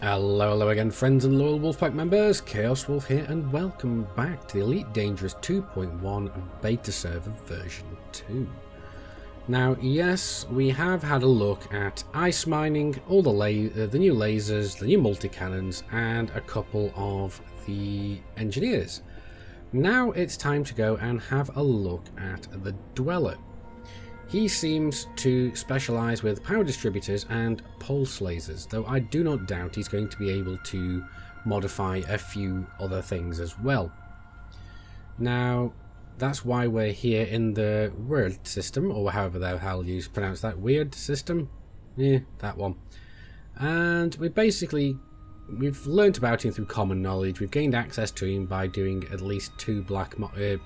Hello again, friends and loyal Wolfpack members. Chaos Wolf here, and welcome back to the Elite Dangerous 2.1 beta server version 2. Now, yes, we have had a look at ice mining, all the new lasers, the new multi-cannons, and a couple of the engineers. Now it's time to go and have a look at the Dweller. He seems to specialise with power distributors and pulse lasers, though I do not doubt he's going to be able to modify a few other things as well. Now, that's why we're here in the Weird system, or however the hell you pronounce that. Weird system? Yeah, that one. And we've learnt about him through common knowledge. We've gained access to him by doing at least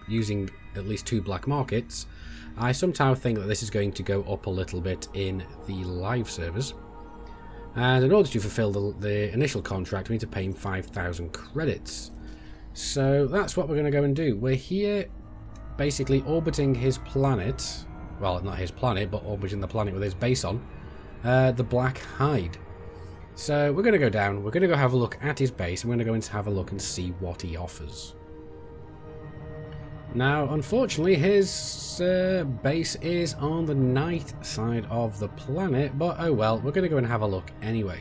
using at least two black markets. I sometimes think that this is going to go up a little bit in the live servers. And in order to fulfill the initial contract, we need to pay him 5,000 credits. So that's what we're going to go and do. We're here basically orbiting his planet. Well, not his planet, but orbiting the planet with his base on. The Black Hide. So we're going to go down. We're going to go have a look at his base. And we're going to go and have a look and see what he offers. Now, unfortunately, his base is on the night side of the planet, but oh well, we're going to go and have a look anyway.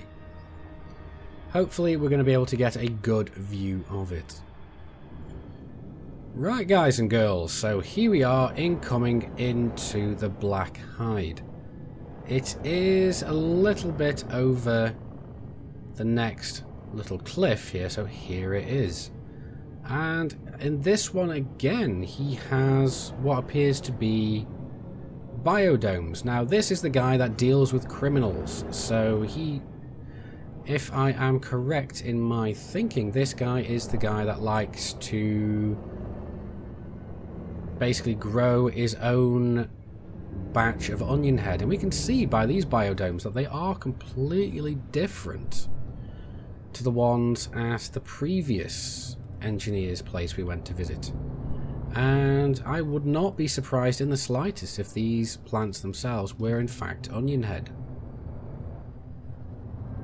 Hopefully, we're going to be able to get a good view of it. Right, guys and girls, so here we are incoming into the Black Hide. It is a little bit over the next little cliff here, so here it is. And in this one again, he has what appears to be biodomes. Now, this is the guy that deals with criminals. So if I am correct in my thinking, this guy is the guy that likes to basically grow his own batch of onion head. And we can see by these biodomes that they are completely different to the ones at the previous engineer's place we went to visit, and I would not be surprised in the slightest if these plants themselves were in fact onion head.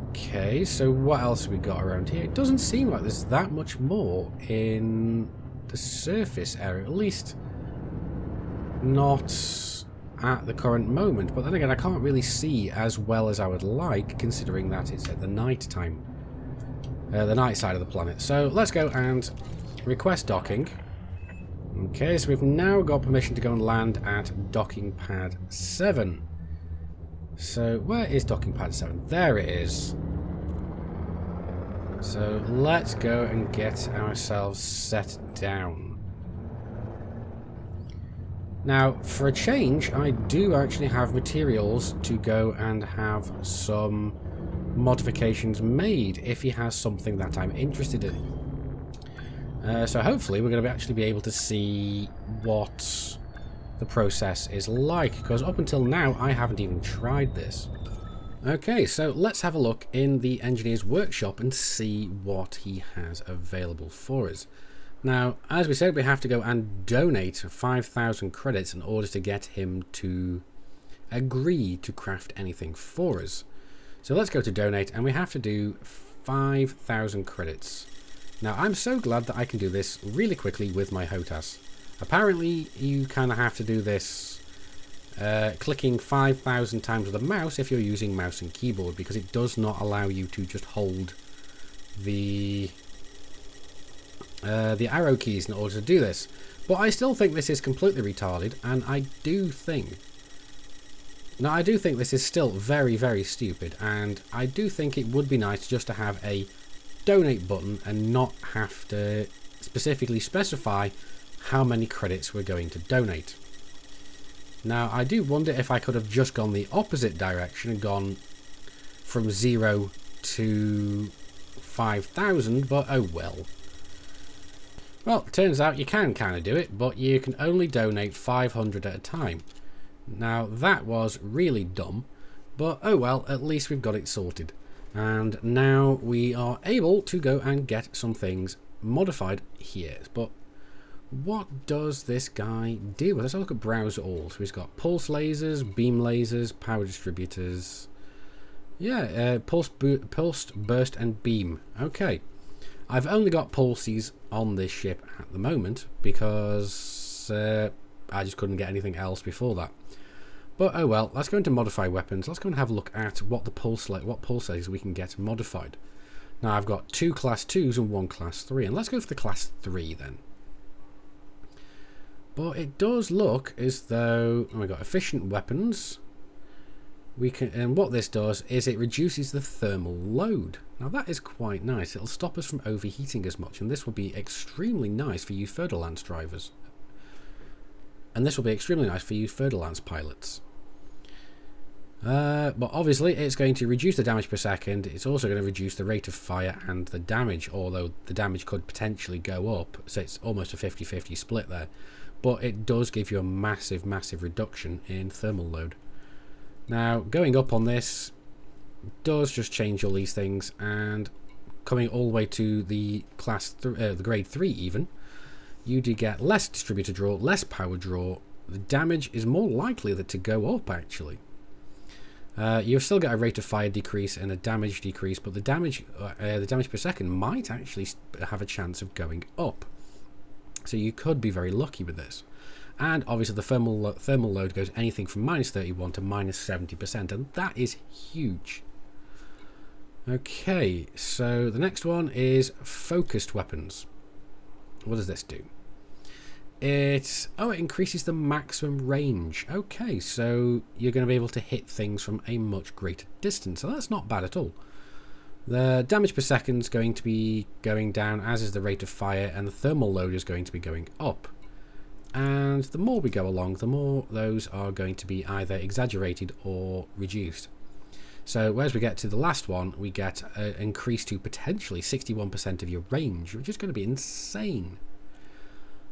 Okay, so what else have we got around here? It doesn't seem like there's that much more in the surface area, at least not at the current moment, but then again I can't really see as well as I would like, considering that it's at the night time. The night side of the planet. So let's go and request docking. Okay, so we've now got permission to go and land at docking pad 7. So where is docking pad 7? There it is. So let's go and get ourselves set down. Now, for a change, I do actually have materials to go and have some modifications made if he has something that I'm interested in. So hopefully we're going to actually be able to see what the process is like, because up until now I haven't even tried this. Okay, so let's have a look in the engineer's workshop and see what he has available for us. Now, as we said, we have to go and donate 5,000 credits in order to get him to agree to craft anything for us. So let's go to donate, and we have to do 5,000 credits. Now, I'm so glad that I can do this really quickly with my HOTAS. Apparently, you kind of have to do this clicking 5,000 times with a mouse if you're using mouse and keyboard, because it does not allow you to just hold the arrow keys in order to do this. But I still think this is completely retarded, and I do think this is still very, very stupid, and I do think it would be nice just to have a donate button and not have to specifically specify how many credits we're going to donate. Now, I do wonder if I could have just gone the opposite direction and gone from 0 to 5,000, but oh well. Well, it turns out you can kind of do it, but you can only donate 500 at a time. Now, that was really dumb, but oh well, at least we've got it sorted. And now we are able to go and get some things modified here. But what does this guy do? Let's have a look at browse all. So he's got pulse lasers, beam lasers, power distributors, Yeah, pulse, burst, and beam. Okay. I've only got pulses on this ship at the moment because I just couldn't get anything else before that. But oh well, let's go into modify weapons. Let's go and have a look at what the pulses we can get modified. Now I've got 2 class 2s and 1 class 3, and let's go for the class 3 then. But it does look as though we've got efficient weapons. We can, and what this does is it reduces the thermal load. Now that is quite nice. It'll stop us from overheating as much, and this will be extremely nice for you Fer-de-Lance drivers. And this will be extremely nice for you Fer-de-Lance pilots. But obviously it's going to reduce the damage per second. It's also going to reduce the rate of fire and the damage, although the damage could potentially go up, so it's almost a 50-50 split there. But it does give you a massive reduction in thermal load. Now going up on this does just change all these things, and coming all the way to the the grade 3 even, you do get less distributor draw, less power draw. The damage is more likely to go up actually. You've still got a rate of fire decrease and a damage decrease, but the damage per second might actually have a chance of going up. So you could be very lucky with this. And obviously the thermal load goes anything from -31 to -70%, and that is huge. Okay, so the next one is focused weapons. What does this do? It increases the maximum range. Okay, so you're going to be able to hit things from a much greater distance, so that's not bad at all. The damage per second is going to be going down, as is the rate of fire, and the thermal load is going to be going up. And the more we go along, the more those are going to be either exaggerated or reduced. So as we get to the last one, we get an increase to potentially 61% of your range, which is going to be insane.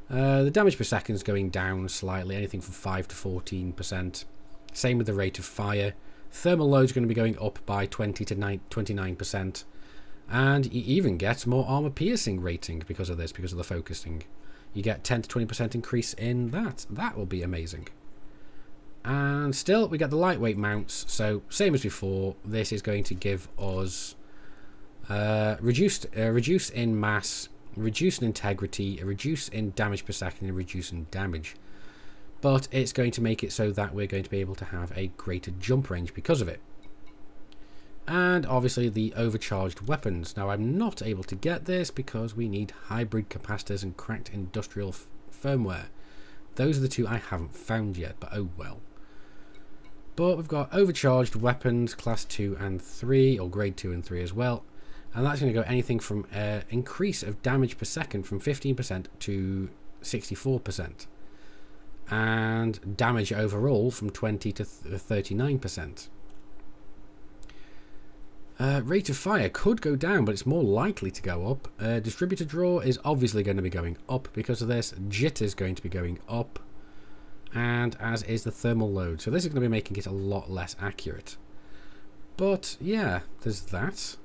The damage per second is going down slightly, anything from 5 to 14%. Same with the rate of fire. Thermal load is going to be going up by 20 to 29%. And you even get more armor piercing rating because of this, because of the focusing. You get 10 to 20% increase in that. That will be amazing. And still, we get the lightweight mounts. So, same as before, this is going to give us reduce in mass, reduce in integrity, a reduce in damage per second, and reduce in damage. But it's going to make it so that we're going to be able to have a greater jump range because of it. And obviously the overcharged weapons. Now I'm not able to get this because we need hybrid capacitors and cracked industrial firmware. Those are the two I haven't found yet, but oh well. But we've got overcharged weapons, class 2 and 3, or grade 2 and 3 as well. And that's going to go anything from an increase of damage per second from 15% to 64%. And damage overall from 20 to 39%. Rate of fire could go down, but it's more likely to go up. Distributor draw is obviously going to be going up because of this. Jitter is going to be going up, and as is the thermal load. So this is going to be making it a lot less accurate. But yeah, there's that,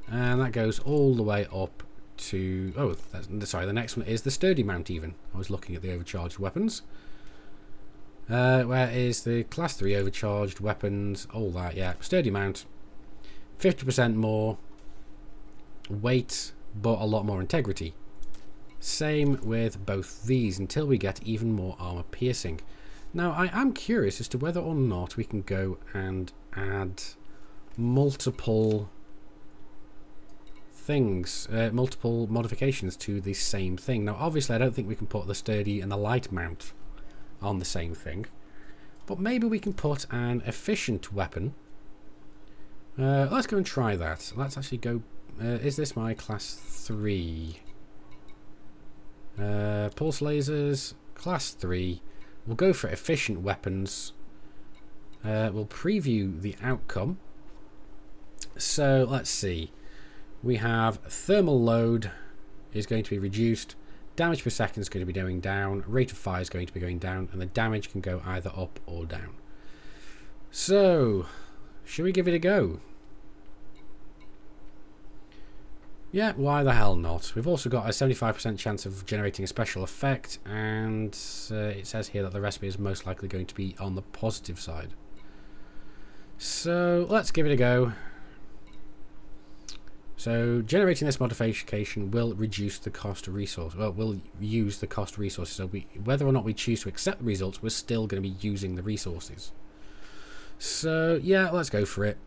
and that goes all the way up to sorry, the next one is the sturdy mount. Even I was looking at the overcharged weapons. Where is the class 3 overcharged weapons? All that, yeah, sturdy mount. 50% more weight, but a lot more integrity. Same with both these until we get even more armor piercing. Now, I am curious as to whether or not we can go and add multiple things, multiple modifications to the same thing. Now, obviously, I don't think we can put the sturdy and the light mount on the same thing, but maybe we can put an efficient weapon. Let's go and try that. Let's actually go. Is this my class 3? Pulse lasers, class 3. We'll go for efficient weapons. We'll preview the outcome. So let's see. We have thermal load is going to be reduced. Damage per second is going to be going down. Rate of fire is going to be going down, and the damage can go either up or down. So, should we give it a go? Yeah, why the hell not? We've also got a 75% chance of generating a special effect, and it says here that the recipe is most likely going to be on the positive side. So let's give it a go. So generating this modification will reduce the cost of resource. Well, we'll use the cost of resources. So whether or not we choose to accept the results, we're still going to be using the resources. So yeah, let's go for it.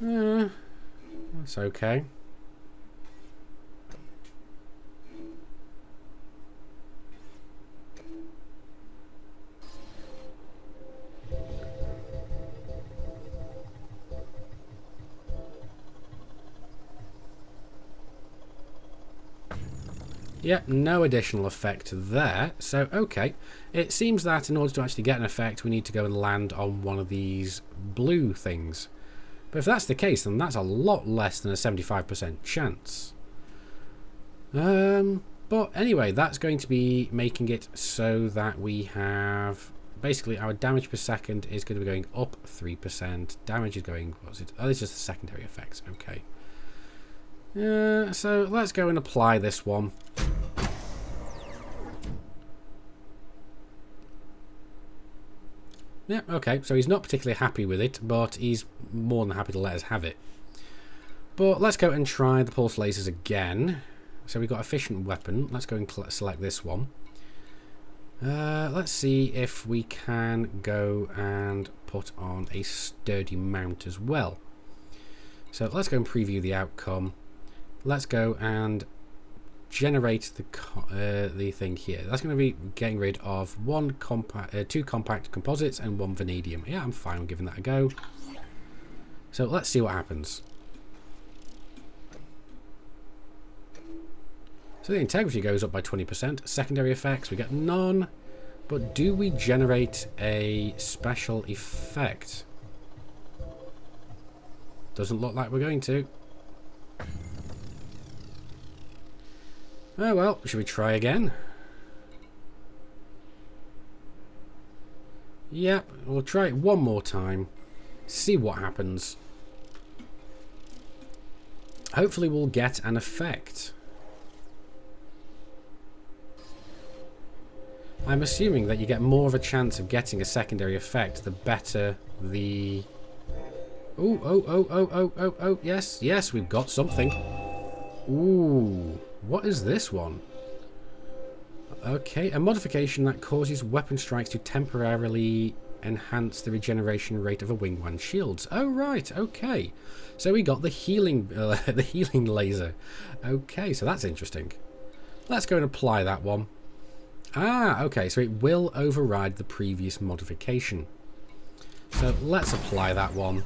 That's okay. Yep, no additional effect there. So, okay. It seems that in order to actually get an effect, we need to go and land on one of these blue things. But if that's the case, then that's a lot less than a 75% chance. But anyway, that's going to be making it so that we have... Basically, our damage per second is going to be going up 3%. Damage is going... What's it? Oh, this is just the secondary effects. Okay. So let's go and apply this one. Yeah, okay, so he's not particularly happy with it, but he's more than happy to let us have it. But let's go and try the pulse lasers again. So we've got efficient weapon. Let's go and select this one. Let's see if we can go and put on a sturdy mount as well. So let's go and preview the outcome. Let's go and generate the thing here. That's going to be getting rid of two compact composites and one vanadium. Yeah, I'm fine with giving that a go. So let's see what happens. So the integrity goes up by 20%. Secondary effects, we get none. But do we generate a special effect? Doesn't look like we're going to. Oh well, should we try again? Yep, we'll try it one more time. See what happens. Hopefully we'll get an effect. I'm assuming that you get more of a chance of getting a secondary effect the better the... Oh, yes, we've got something. Ooh, what is this one? Okay, a modification that causes weapon strikes to temporarily enhance the regeneration rate of a wingman's shields. Oh, right, okay. So we got the healing laser. Okay, so that's interesting. Let's go and apply that one. Ah, okay, so it will override the previous modification. So let's apply that one.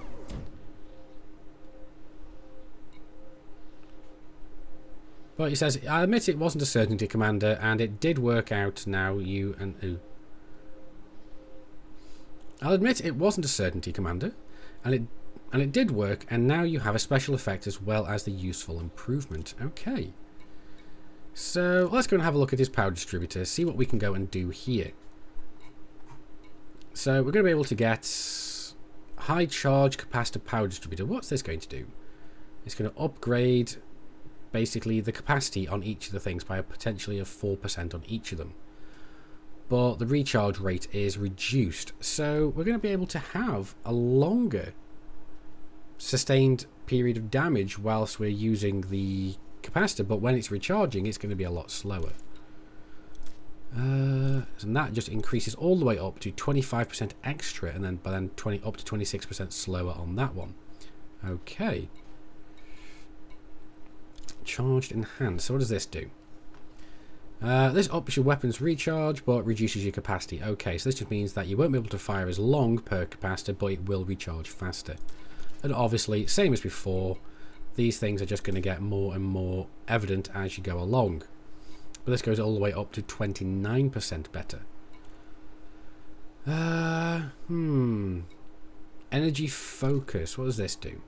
But he says, I admit it wasn't a certainty, Commander, and it did work out now you and... Ooh. I'll admit it wasn't a certainty, Commander, and it did work, and now you have a special effect as well as the useful improvement. Okay. So let's go and have a look at his power distributor, see what we can go and do here. So we're going to be able to get high charge capacitor power distributor. What's this going to do? It's going to upgrade basically the capacity on each of the things by a potentially of 4% on each of them. But the recharge rate is reduced. So we're going to be able to have a longer sustained period of damage whilst we're using the capacitor, but when it's recharging it's going to be a lot slower. And that just increases all the way up to 25% extra, and then up to 26% slower on that one. Okay. Charged enhanced. So what does this do? This ups your weapon's recharge but reduces your capacity. Okay, so this just means that you won't be able to fire as long per capacitor, but it will recharge faster. And obviously, same as before, these things are just going to get more and more evident as you go along. But this goes all the way up to 29% better. Energy focus. What does this do?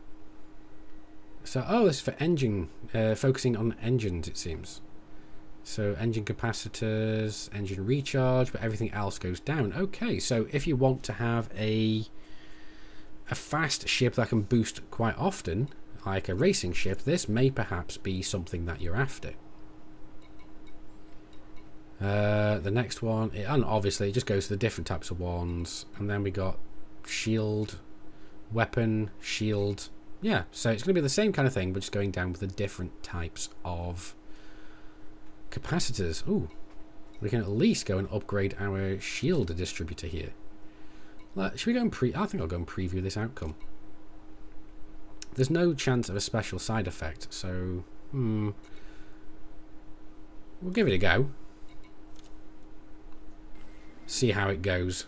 So, oh, this is for engine, focusing on engines, it seems. So, engine capacitors, engine recharge, but everything else goes down. Okay, so if you want to have a fast ship that can boost quite often, like a racing ship, this may perhaps be something that you're after. The next one, and obviously it just goes to the different types of ones, and then we got shield, weapon, shield. Yeah, so it's going to be the same kind of thing, but just going down with the different types of capacitors. Ooh, we can at least go and upgrade our shield distributor here. Should we go and I think I'll go and preview this outcome. There's no chance of a special side effect, so we'll give it a go. See how it goes.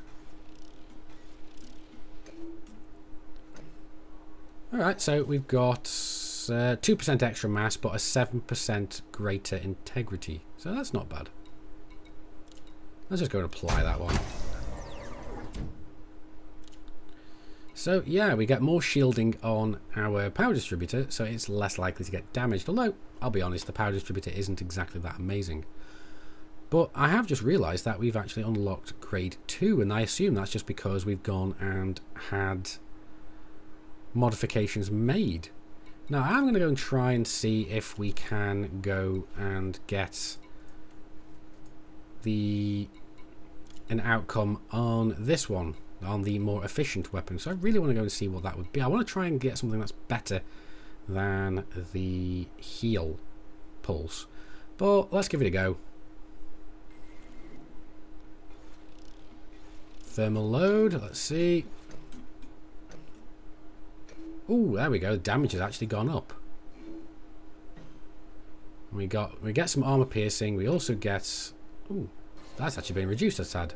Alright, so we've got 2% extra mass, but a 7% greater integrity. So that's not bad. Let's just go and apply that one. So yeah, we get more shielding on our power distributor, so it's less likely to get damaged. Although, I'll be honest, the power distributor isn't exactly that amazing. But I have just realised that we've actually unlocked grade 2, and I assume that's just because we've gone and had modifications made. Now I'm going to go and try and see if we can go and get an outcome on this one, on the more efficient weapon. So I really want to go and see what that would be. I want to try and get something that's better than the heal pulse. But let's give it a go. Thermal load, let's see. Ooh, there we go. Damage has actually gone up. We get some armor piercing. We also get. Ooh, that's actually been reduced a tad.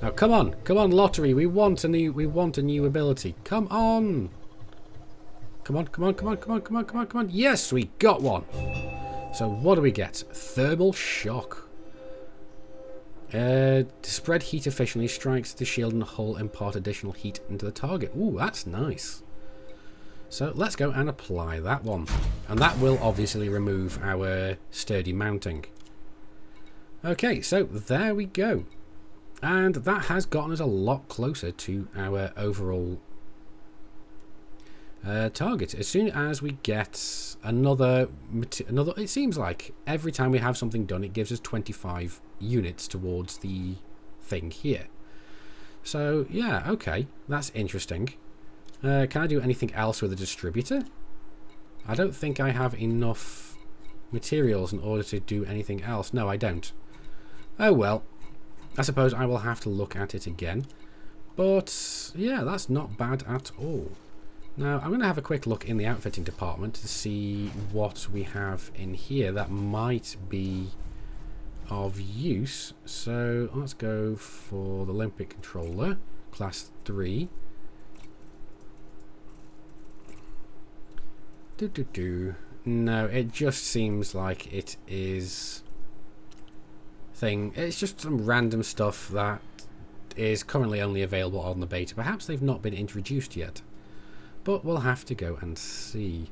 Now come on, lottery. We want a new ability. Come on. Come on. Yes, we got one. So what do we get? Thermal shock. To spread heat efficiently, strikes the shield and hull, impart additional heat into the target. Ooh, that's nice. So let's go and apply that one. And that will obviously remove our sturdy mounting. Okay, so there we go. And that has gotten us a lot closer to our overall target. As soon as we get another, it seems like every time we have something done, it gives us 25 units towards the thing here. So yeah, okay, that's interesting. Can I do anything else with the distributor? I don't think I have enough materials in order to do anything else. No, I don't. Oh well, I suppose I will have to look at it again. But yeah, that's not bad at all. Now I'm going to have a quick look in the outfitting department to see what we have in here that might be of use. So let's go for the Olympic controller, class 3. No, it just seems like it is it's just some random stuff that is currently only available on the beta. Perhaps they've not been introduced yet, but we'll have to go and see.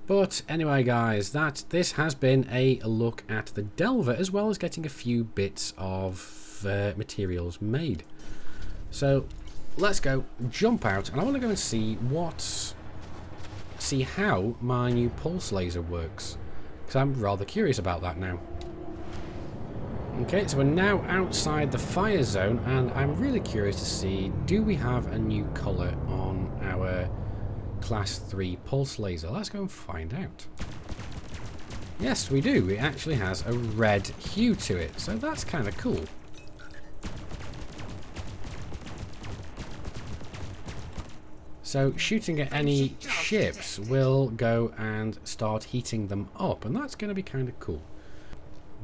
But anyway guys, this has been a look at the Delver, as well as getting a few bits of materials made. So let's go jump out, and I want to go and see how my new pulse laser works, because I'm rather curious about that now. Okay, so we're now outside the fire zone, and I'm really curious to see, do we have a new colour on our class 3 pulse laser? Let's go and find out. Yes, we do. It actually has a red hue to it, so that's kind of cool. So shooting at any ships will go and start heating them up, and that's going to be kind of cool.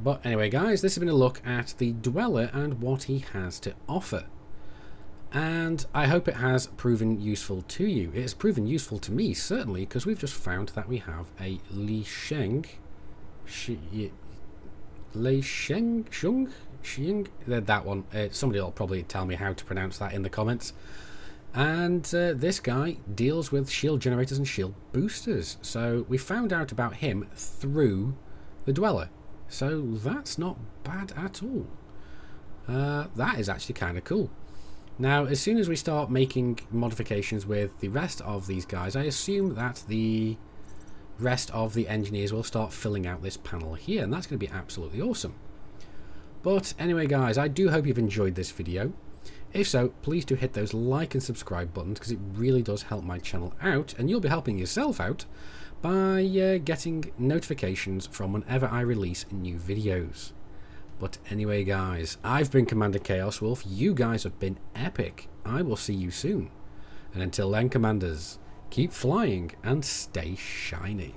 But anyway guys, this has been a look at the Dweller and what he has to offer. And I hope it has proven useful to you. It's proven useful to me, certainly, because we've just found that we have a that one. Somebody will probably tell me how to pronounce that in the comments. And this guy deals with shield generators and shield boosters. So we found out about him through the Dweller. So that's not bad at all. That is actually kind of cool. Now, as soon as we start making modifications with the rest of these guys, I assume that the rest of the engineers will start filling out this panel here, and that's going to be absolutely awesome. But anyway guys, I do hope you've enjoyed this video. If so, please do hit those like and subscribe buttons, because it really does help my channel out, and you'll be helping yourself out by getting notifications from whenever I release new videos. But anyway guys, I've been Commander Chaos Wolf, you guys have been epic. I will see you soon. And until then, Commanders, keep flying and stay shiny.